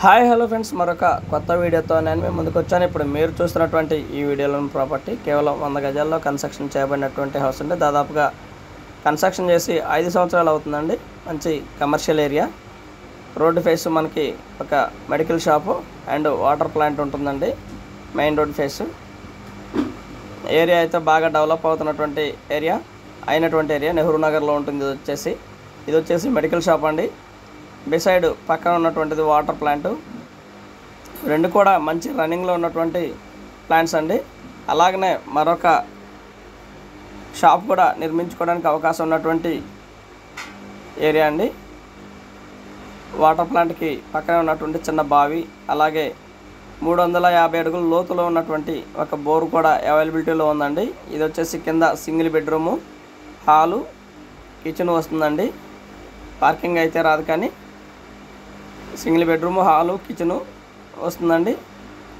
Hi hello friends, మరొక కొత్త వీడియోతో నేను మీ ముందుకు వచ్చాను. ఇప్పుడు మీరు చూస్తున్నటువంటి ఈ వీడియోలోని ప్రాపర్టీ కేవలం 100 గజాల్లో కన్స్ట్రక్షన్ చేయబడినటువంటి హౌస్ అండి. దాదాపుగా కన్స్ట్రక్షన్ చేసి 5 సంవత్సరాలు అవుతుందండి. మంచి కమర్షియల్ ఏరియా, రోడ్డు ఫేస్ మనకి ఒక medical shop and water plant ఉంటుందండి. మెయిన్ రోడ్ ఫేస్ ఏరియా అయితే బాగా డెవలప్ అవుతున్నటువంటి ఏరియా నెహ్రూ నగర్లో ఉంటుంది. ఇది వచ్చేసి మెడికల్ షాప్ అండి. బిసైడ్ పక్కన ఉన్నటువంటిది వాటర్ ప్లాంటు. రెండు కూడా మంచి రన్నింగ్లో ఉన్నటువంటి ప్లాంట్స్ అండి. అలాగనే మరొక షాప్ కూడా నిర్మించుకోవడానికి అవకాశం ఉన్నటువంటి ఏరియా అండి. వాటర్ ప్లాంట్కి పక్కనే ఉన్నటువంటి చిన్న బావి, అలాగే 350 అడుగుల లోతులో ఉన్నటువంటి ఒక బోరు కూడా అవైలబిలిటీలో ఉందండి. ఇది వచ్చేసి కింద సింగిల్ బెడ్రూము, హాలు, కిచెన్ వస్తుందండి. పార్కింగ్ అయితే రాదు, కానీ సింగిల్ బెడ్రూమ్, హాలు, కిచెను వస్తుందండి.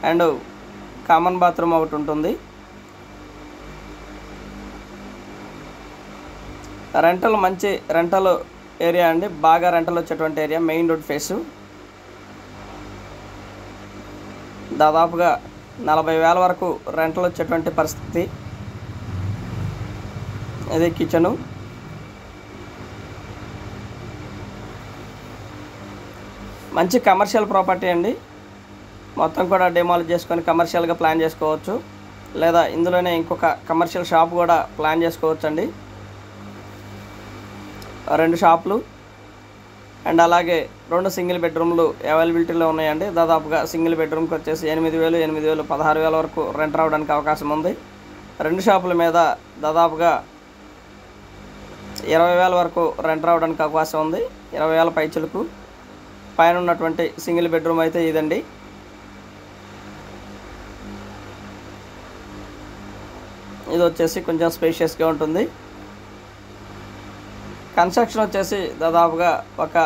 అండ్ కామన్ బాత్రూమ్ ఒకటి ఉంటుంది. మంచి రెంటల్ ఏరియా అండి. బాగా రెంటల్ వచ్చేటువంటి ఏరియా, మెయిన్ రోడ్ ఫేసు. దాదాపుగా 40,000 వరకు రెంటల్ వచ్చేటువంటి పరిస్థితి. ఇది కిచెను. మంచి కమర్షియల్ ప్రాపర్టీ అండి. మొత్తం కూడా డిమాలిష్ చేసుకొని కమర్షియల్గా ప్లాన్ చేసుకోవచ్చు, లేదా ఇందులోనే ఇంకొక కమర్షియల్ షాప్ కూడా ప్లాన్ చేసుకోవచ్చు అండి. 2 షాపులు అండ్ అలాగే 2 సింగిల్ బెడ్రూమ్లు అవైలబిలిటీలో ఉన్నాయండి. దాదాపుగా సింగిల్ బెడ్రూమ్కి వచ్చేసి 8,000, 16,000 వరకు రెంట్ రావడానికి అవకాశం ఉంది. 2 షాపుల మీద దాదాపుగా 20,000 వరకు రెంట్ రావడానికి అవకాశం ఉంది. 20,000 పైచులకు పైన ఉన్నటువంటి సింగిల్ బెడ్రూమ్ అయితే ఇదండి. ఇది వచ్చేసి కొంచెం స్పేషియస్గా ఉంటుంది. కన్స్ట్రక్షన్ వచ్చేసి దాదాపుగా ఒక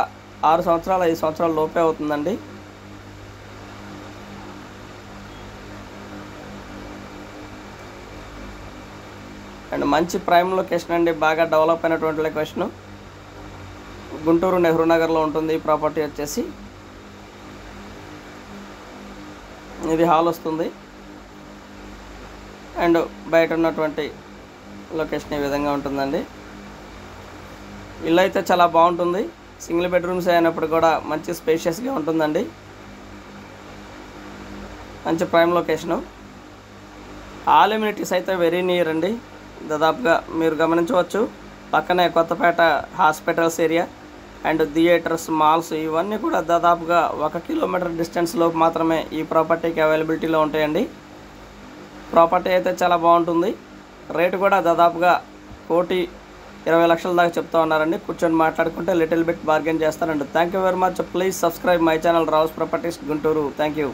6 సంవత్సరాలు 5 సంవత్సరాల లోపే అవుతుందండి. అండ్ మంచి ప్రైమ్ లొకేషన్ అండి. బాగా డెవలప్ అయినటువంటి లొకేషను. గుంటూరు నెహ్రూ నగర్లో ఉంటుంది ఈ ప్రాపర్టీ వచ్చేసి. ఇది హాల్ వస్తుంది. అండ్ బయట ఉన్నటువంటి లొకేషన్ ఈ విధంగా ఉంటుందండి. ఇల్లు అయితే చాలా బాగుంటుంది. సింగిల్ బెడ్రూమ్స్ అయినప్పుడు కూడా మంచి స్పేషియస్గా ఉంటుందండి. మంచి ప్రైమ్ లొకేషను. ఆల్ ఎమ్యూనిటీస్ అయితే వెరీ నియర్ అండి. దాదాపుగా మీరు గమనించవచ్చు, పక్కనే Kothapet hospitals area and theatres, malls ఇవన్నీ కూడా దాదాపుగా 1 కిలోమీటర్ డిస్టెన్స్లో మాత్రమే ఈ ప్రాపర్టీకి అవైలబిలిటీలో ఉంటాయండి. ప్రాపర్టీ అయితే చాలా బాగుంటుంది. రేటు కూడా దాదాపుగా 1,20,00,000 దాకా చెప్తా ఉన్నారండి. కూర్చొని మాట్లాడుకుంటే లిటిల్ బిట్ బార్గెన్ చేస్తారండి. Thank you very much. Please subscribe my channel Rao's properties Guntur. Thank you.